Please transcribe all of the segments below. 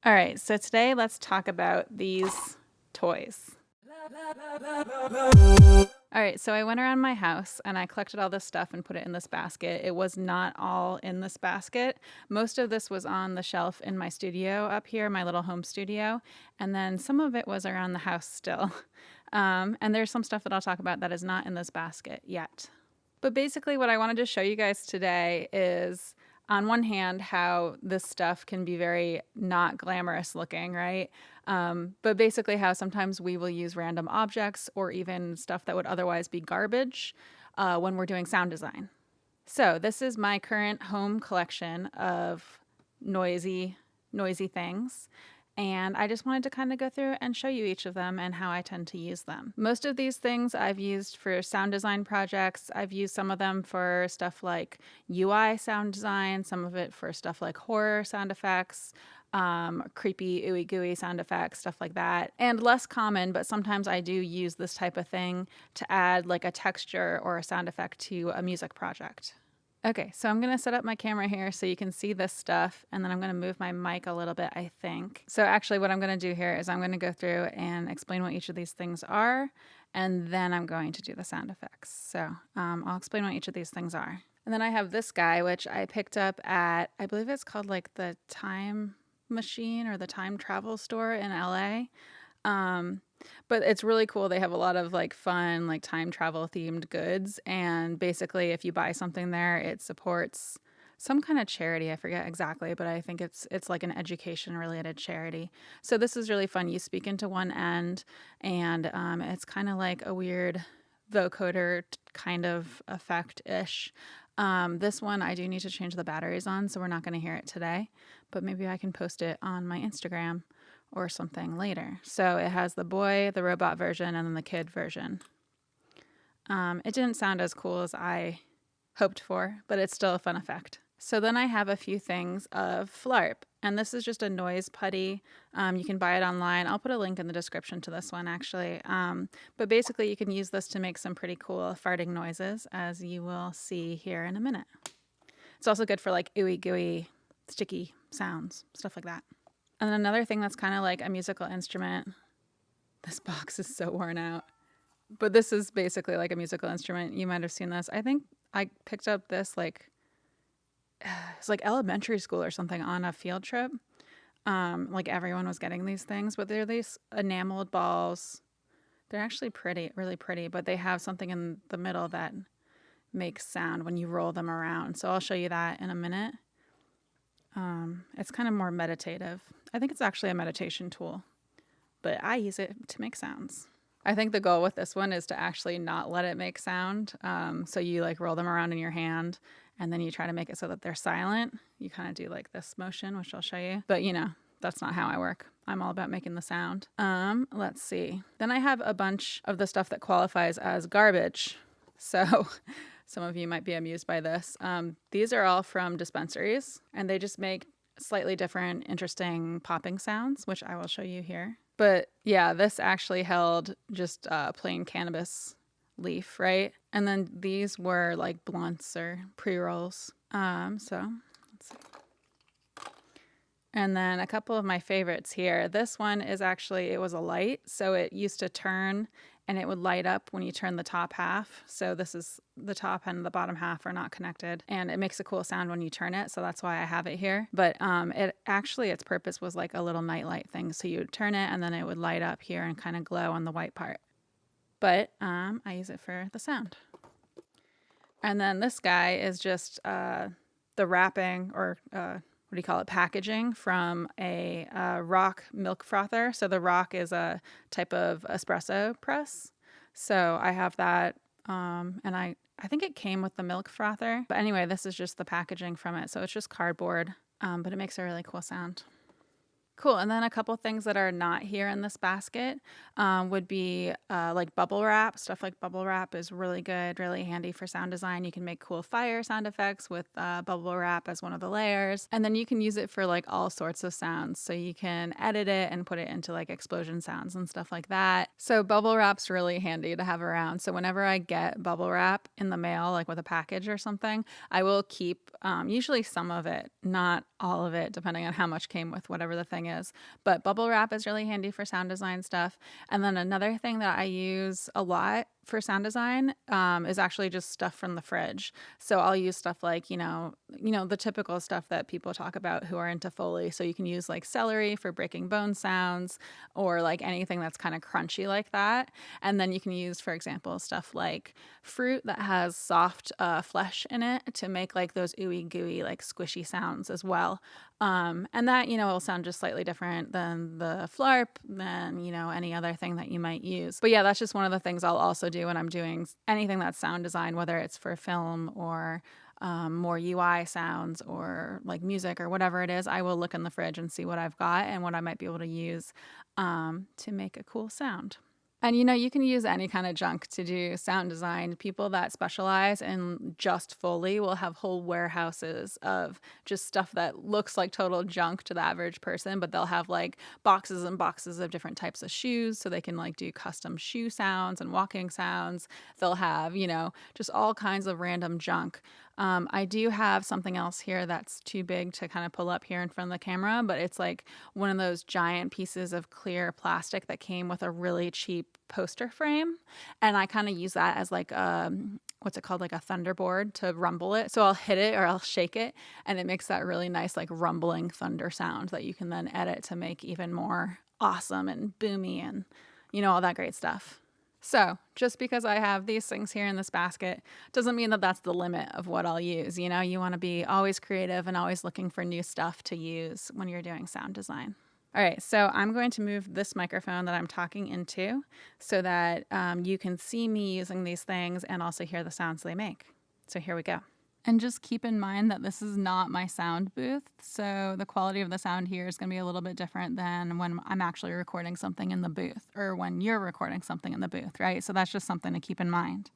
All right, so today let's talk about these toys. All right, so I went around my house and I collected all this stuff and put it in this basket. It was not all in this basket. Most of this was on the shelf in my studio up here, my little home studio, and then some of it was around the house still. And there's some stuff that I'll talk about that is not in this basket yet. But basically, what I wanted to show you guys today is, on one hand, how this stuff can be very not glamorous looking, right? But basically, how sometimes we will use random objects or even stuff that would otherwise be garbage when we're doing sound design. So this is my current home collection of noisy things. And I just wanted to kind of go through and show you each of them and how I tend to use them. Most of these things I've used for sound design projects. I've used some of them for stuff like UI sound design, some of it for stuff like horror sound effects, creepy ooey gooey sound effects, stuff like that. And less common, but sometimes I do use this type of thing to add like a texture or a sound effect to a music project. Okay, so I'm going to set up my camera here so you can see this stuff, and then I'm going to move my mic a little bit, I think. So actually what I'm going to do here is I'm going to go through and explain what each of these things are, and then I'm going to do the sound effects. So I'll explain what each of these things are. And then I have this guy, which I picked up at, I believe it's called like the Time Machine or the Time Travel Store in LA. But it's really cool. They have a lot of like fun, like time travel themed goods. And basically, if you buy something there, it supports some kind of charity. I forget exactly, but I think it's like an education related charity. So this is really fun. You speak into one end, and it's kind of like a weird vocoder kind of effect ish. This one I do need to change the batteries on, so we're not going to hear it today, but maybe I can post it on my Instagram or something later. So it has the boy, the robot version, and then the kid version. It didn't sound as cool as I hoped for, but it's still a fun effect. So then I have a few things of Flarp, and this is just a noise putty. You can buy it online. I'll put a link in the description to this one, actually. But basically, you can use this to make some pretty cool farting noises, as you will see here in a minute. It's also good for like ooey gooey, sticky sounds, stuff like that. And another thing that's kind of like a musical instrument. This box is so worn out. But this is basically like a musical instrument. You might have seen this. I think I picked up this like, it's like elementary school or something on a field trip. Like everyone was getting these things, but they're these enameled balls. They're actually pretty, really pretty, but they have something in the middle that makes sound when you roll them around. So I'll show you that in a minute. It's kind of more meditative. I think it's actually a meditation tool, but I use it to make sounds. I think the goal with this one is to actually not let it make sound. So you like roll them around in your hand and then you try to make it so that they're silent. You kind of do like this motion, which I'll show you, but you know, that's not how I work. I'm all about making the sound. Let's see. Then I have a bunch of the stuff that qualifies as garbage. So some of you might be amused by this. These are all from dispensaries, and they just make slightly different, interesting popping sounds, which I will show you here. But yeah, this actually held just plain cannabis leaf, right? And then these were like blunts or pre-rolls. So let's see. And then a couple of my favorites here. This one is actually, it was a light, so it used to turn and it would light up when you turn the top half. So this is the top and the bottom half are not connected, and it makes a cool sound when you turn it. So that's why I have it here. But it actually, its purpose was like a little nightlight thing. So you would turn it and then it would light up here and kind of glow on the white part. But I use it for the sound. And then this guy is just the wrapping or what do you call it, packaging from a rock milk frother. So the rock is a type of espresso press. So I have that, and I think it came with the milk frother. But anyway, this is just the packaging from it. So it's just cardboard, but it makes a really cool sound. Cool. And then a couple things that are not here in this basket would be like bubble wrap. Stuff like bubble wrap is really good, really handy for sound design. You can make cool fire sound effects with bubble wrap as one of the layers. And then you can use it for like all sorts of sounds. So you can edit it and put it into like explosion sounds and stuff like that. So bubble wrap's really handy to have around. So whenever I get bubble wrap in the mail, like with a package or something, I will keep usually some of it, not all of it, depending on how much came with whatever the thing is. But bubble wrap is really handy for sound design stuff. And then another thing that I use a lot for sound design is actually just stuff from the fridge. So I'll use stuff like, the typical stuff that people talk about who are into Foley. So you can use like celery for breaking bone sounds, or like anything that's kind of crunchy like that. And then you can use, for example, stuff like fruit that has soft flesh in it to make like those ooey gooey, like squishy sounds as well. And that, will sound just slightly different than the flarp, than, any other thing that you might use. But yeah, that's just one of the things I'll also do when I'm doing anything that's sound design, whether it's for film or more UI sounds or like music or whatever it is. I will look in the fridge and see what I've got and what I might be able to use to make a cool sound. And you can use any kind of junk to do sound design. People that specialize in just Foley will have whole warehouses of just stuff that looks like total junk to the average person, but they'll have like boxes and boxes of different types of shoes so they can like do custom shoe sounds and walking sounds. They'll have, just all kinds of random junk. I do have something else here that's too big to kind of pull up here in front of the camera, but it's like one of those giant pieces of clear plastic that came with a really cheap poster frame. And I kind of use that as like what's it called? Like a thunderboard to rumble it. So I'll hit it or I'll shake it, and it makes that really nice like rumbling thunder sound that you can then edit to make even more awesome and boomy and, all that great stuff. So just because I have these things here in this basket doesn't mean that that's the limit of what I'll use. You want to be always creative and always looking for new stuff to use when you're doing sound design. All right, so I'm going to move this microphone that I'm talking into so that you can see me using these things and also hear the sounds they make. So here we go. And just keep in mind that this is not my sound booth, so the quality of the sound here is going to be a little bit different than when I'm actually recording something in the booth or when you're recording something in the booth, right? So that's just something to keep in mind.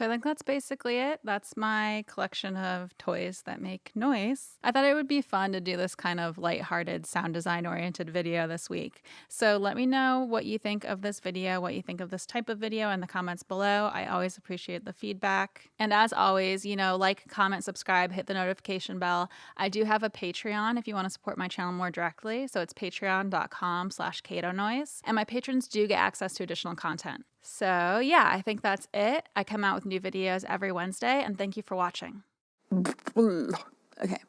So I think that's basically it. That's my collection of toys that make noise. I thought it would be fun to do this kind of lighthearted sound design oriented video this week. So let me know what you think of this video, what you think of this type of video in the comments below. I always appreciate the feedback. And as always, like, comment, subscribe, hit the notification bell. I do have a Patreon if you want to support my channel more directly. So it's patreon.com/CatoNoise. And my patrons do get access to additional content. So yeah, I think that's it. I come out with new videos every Wednesday, and thank you for watching. Okay.